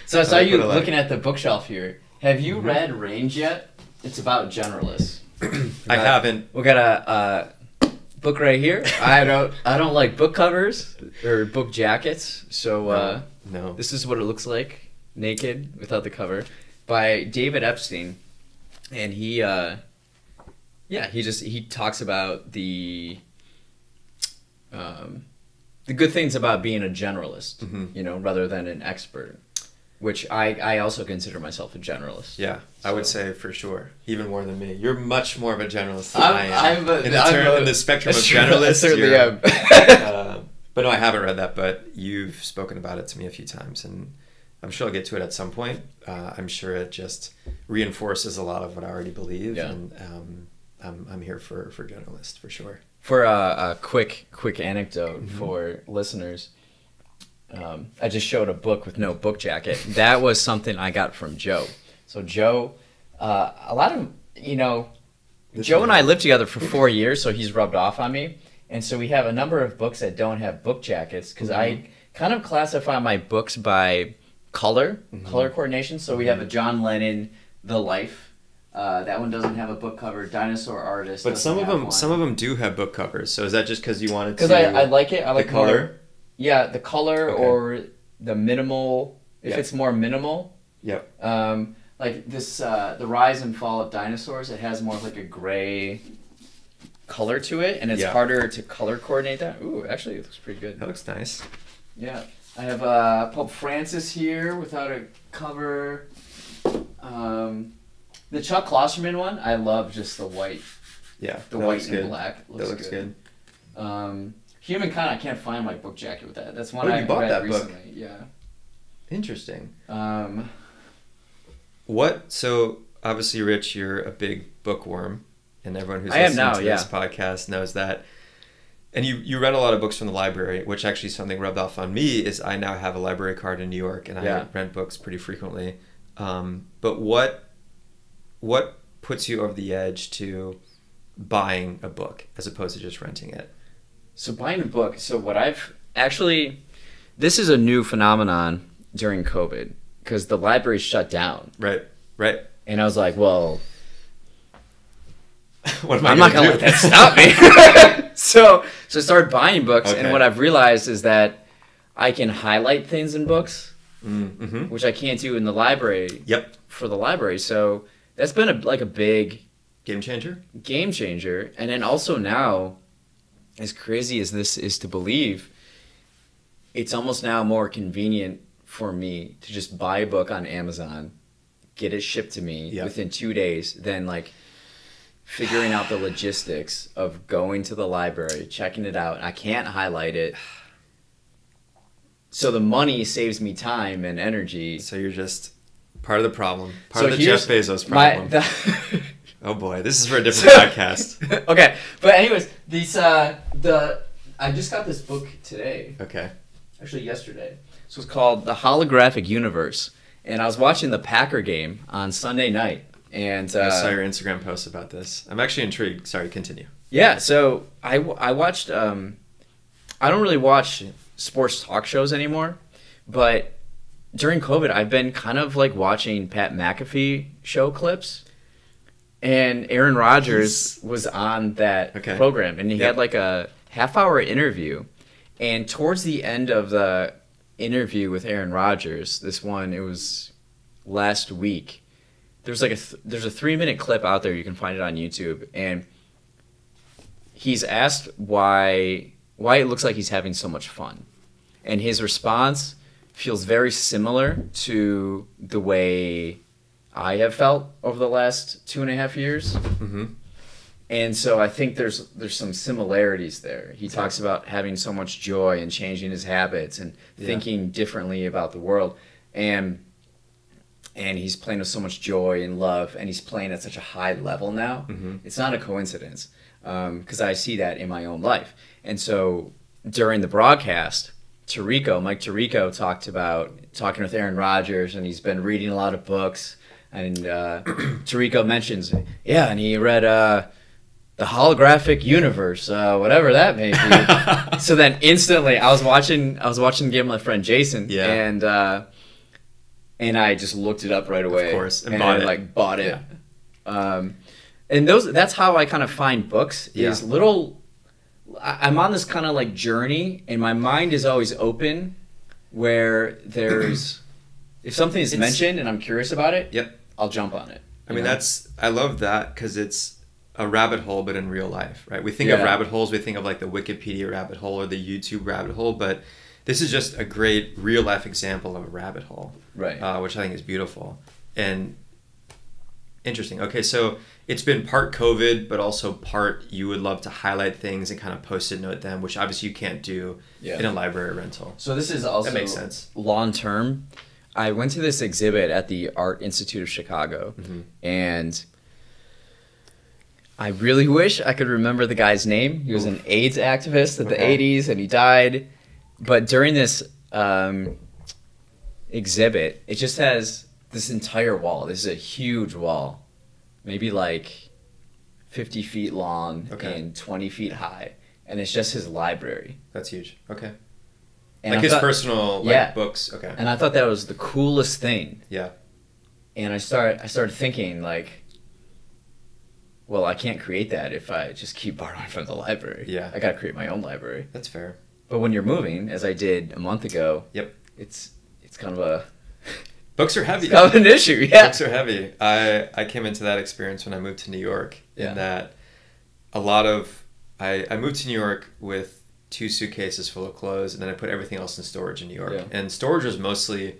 So I saw you looking at the bookshelf here. Have you read Range yet? It's about generalists. I haven't. We got a book right here. I don't like book covers or book jackets, so no. This is what it looks like, naked, without the cover, by David Epstein, and he talks about the good things about being a generalist, you know, rather than an expert, which I also consider myself a generalist. Yeah, so. I would say for sure, even more than me. You're much more of a generalist than I am. In the spectrum of generalists, certainly am. But no, I haven't read that, but you've spoken about it to me a few times, and I'm sure I'll get to it at some point. I'm sure it just reinforces a lot of what I already believe, and I'm here for generalists, for sure. For a quick anecdote for listeners, I just showed a book with no book jacket. That was something I got from Joe. So Joe, a lot of, you know, Joe and I lived together for 4 years, so he's rubbed off on me. And so we have a number of books that don't have book jackets, because I kind of classify my books by color coordination. So we have a John Lennon, The Life. That one doesn't have a book cover. Dinosaur Artist. But some of them do have book covers. So is that just because you wanted to? Because I like it. I like the color. Yeah, the color or the minimal. If it's more minimal. Yep. Like this, The Rise and Fall of Dinosaurs. It has more of like a gray color to it, and it's harder to color coordinate that. Ooh, actually, it looks pretty good. That looks nice. Yeah, I have Pope Francis here without a cover. The Chuck Klosterman one, I love just the white. Yeah, the white and black. That looks good. Humankind, I can't find my book jacket with that. That's one I bought read that recently. book. Yeah. Interesting. What? So obviously, Rich, you're a big bookworm, and everyone who's listening to this podcast knows that. And you read a lot of books from the library, which actually something rubbed off on me is I now have a library card in New York, and I rent books pretty frequently. But what puts you over the edge to buying a book as opposed to just renting it? So buying a book. So what I've actually, this is a new phenomenon during COVID because the library shut down. Right. And I was like, well, I'm not going to let that stop me. So I started buying books, and what I've realized is that I can highlight things in books, which I can't do in the library. Yep. For the library. So that's been a big game changer. And then also now, as crazy as this is to believe, it's almost now more convenient for me to just buy a book on Amazon, get it shipped to me within 2 days, than like figuring out the logistics of going to the library, checking it out. I can't highlight it. So the money saves me time and energy. So you're just part of the problem. Part of the Jeff Bezos problem. Oh boy, this is for a different podcast. Okay, but anyways, these I just got this book today. Okay. Actually, yesterday. So it's called The Holographic Universe, and I was watching the Packer game on Sunday night, and I saw your Instagram post about this. I'm actually intrigued. Sorry, continue. Yeah, so I watched. I don't really watch sports talk shows anymore, but during COVID, I've been kind of like watching Pat McAfee show clips. And Aaron Rodgers was on that program, and he had like a half-hour interview. And towards the end of the interview with Aaron Rodgers, it was last week, there's like there's a 3-minute clip out there, you can find it on YouTube, and he's asked why it looks like he's having so much fun. And his response feels very similar to the way I have felt over the last 2.5 years. And so I think there's some similarities there. He talks about having so much joy and changing his habits and thinking differently about the world. And he's playing with so much joy and love, and he's playing at such a high level now. It's not a coincidence, because I see that in my own life. And so during the broadcast, Mike Tirico talking with Aaron Rodgers, and he's been reading a lot of books. And Tirico mentions, and he read The Holographic Universe, whatever that may be. So then instantly, I was watching the game with my friend Jason, and and I just looked it up right away. Of course, and I like bought it. Yeah. And that's how I kind of find books. Is little. I'm on this kind of like journey, and my mind is always open. Where there's, if something is mentioned and I'm curious about it, I'll jump on it. I mean, I love that because it's a rabbit hole, but in real life, right? We think of rabbit holes, we think of like the Wikipedia rabbit hole or the YouTube rabbit hole, but this is just a great real life example of a rabbit hole, right? Which I think is beautiful and interesting. Okay, so it's been part COVID, but also part you would love to highlight things and kind of post-it note them, which obviously you can't do in a library rental. So this is also that makes sense. Long term. I went to this exhibit at the Art Institute of Chicago, and I really wish I could remember the guy's name. He was an AIDS activist in the 80s, and he died. But during this exhibit, it just has this entire wall. This is a huge wall, maybe like 50 feet long and 20 feet high. And it's just his library. That's huge. Okay. And like his personal books. Okay. And I thought that was the coolest thing. Yeah. And I started thinking like, well, I can't create that if I just keep borrowing from the library. Yeah. I got to create my own library. That's fair. But when you're moving, as I did a month ago, it's kind of a... Books are heavy. It's kind of an issue, yeah. Books are heavy. I came into that experience when I moved to New York. In that a lot of... I moved to New York with 2 suitcases full of clothes, and then I put everything else in storage in New York. Yeah. And storage was mostly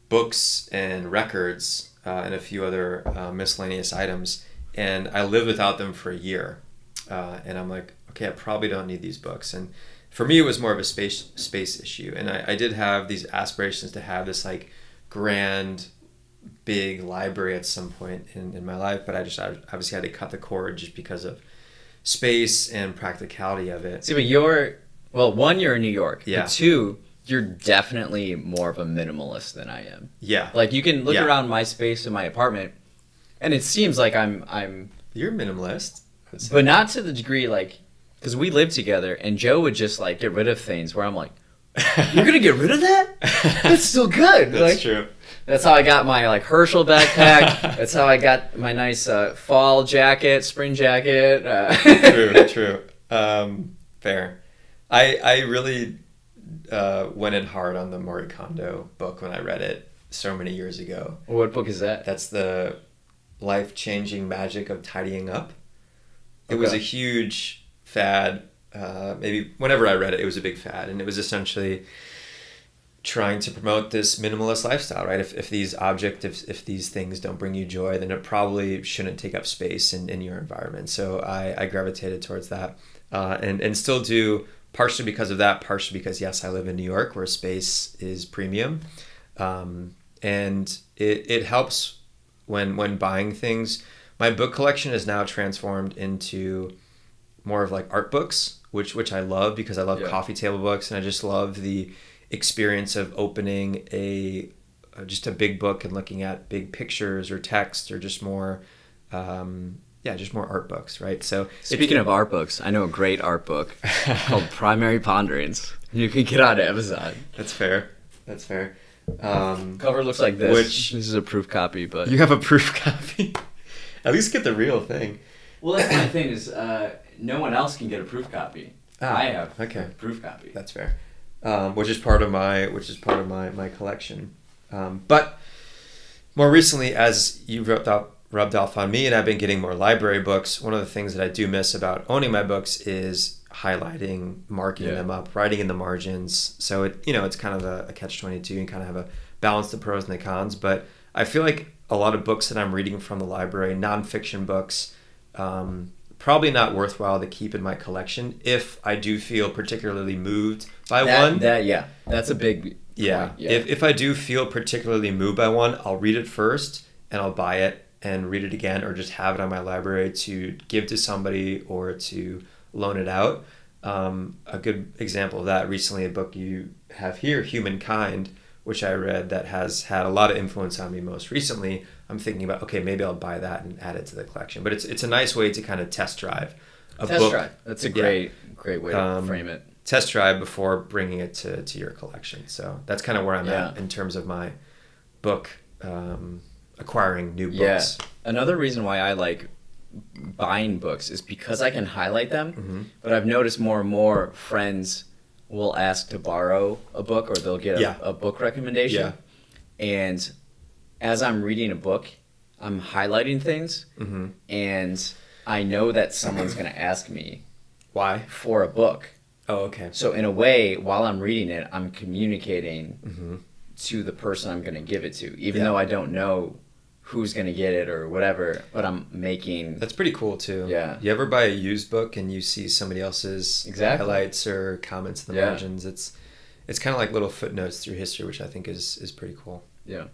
books and records and a few other miscellaneous items. And I lived without them for a year. And I'm like, okay, I probably don't need these books. And for me, it was more of a space issue. And I did have these aspirations to have this like grand, big library at some point in my life. But I obviously had to cut the cord just because of space and practicality of it. See, but one, you're in New York. Yeah. But 2, you're definitely more of a minimalist than I am. Yeah. Like you can look around my space in my apartment, and it seems like I'm. You're minimalist, but not to the degree like, because we live together, and Joe would just like get rid of things where I'm like, you're gonna get rid of that? That's still good. That's like, true. That's how I got my like Herschel backpack. That's how I got my nice fall jacket, spring jacket. True. Fair. I really went in hard on the Marie Kondo book when I read it so many years ago. What book is that? That's the life-changing magic of tidying up. It was a huge fad. Maybe whenever I read it, it was a big fad, and it was essentially trying to promote this minimalist lifestyle, right? If these objects, if these things don't bring you joy, then it probably shouldn't take up space in your environment. So I gravitated towards that, and still do, partially because of that, partially because yes, I live in New York where space is premium, and it helps when buying things. My book collection is now transformed into more of like art books, which I love because I love coffee table books, and I just love the experience of opening just a big book and looking at big pictures or text or just more just more art books, right? So speaking of art books, I know a great art book called Primary Ponderings. You can get on Amazon. That's fair. Cover looks like this. This is a proof copy, but you have a proof copy. At least get the real thing. Well, that's my thing is no one else can get a proof copy. I have a proof copy. That's fair. Which is part of my collection. But more recently, as you rubbed off on me, and I've been getting more library books, one of the things that I do miss about owning my books is highlighting, marking them up, writing in the margins. So it's kind of a catch-22. You kind of have a balance the pros and the cons. But I feel like a lot of books that I'm reading from the library, nonfiction books, probably not worthwhile to keep in my collection if I do feel particularly moved by one. That's a big point. Yeah. If I do feel particularly moved by one, I'll read it first and I'll buy it and read it again, or just have it on my library to give to somebody or to loan it out. A good example of that, recently a book you have here, Humankind, which I read, that has had a lot of influence on me most recently. I'm thinking about, okay, maybe I'll buy that and add it to the collection. But it's a nice way to kind of test drive a book. Drive. That's a great way to frame it. Test drive before bringing it to your collection. So that's kind of where I'm at in terms of my book acquiring new books. Yeah. Another reason why I like buying books is because I can highlight them, but I've noticed more and more friends will ask to borrow a book, or they'll get a book recommendation. And as I'm reading a book, I'm highlighting things, and I know that someone's going to ask me why for a book. Oh, okay. So in a way, while I'm reading it, I'm communicating to the person I'm going to give it to, even though I don't know who's going to get it or whatever, but I'm making... That's pretty cool, too. Yeah. You ever buy a used book and you see somebody else's highlights or comments in the margins? It's kind of like little footnotes through history, which I think is pretty cool. Yeah.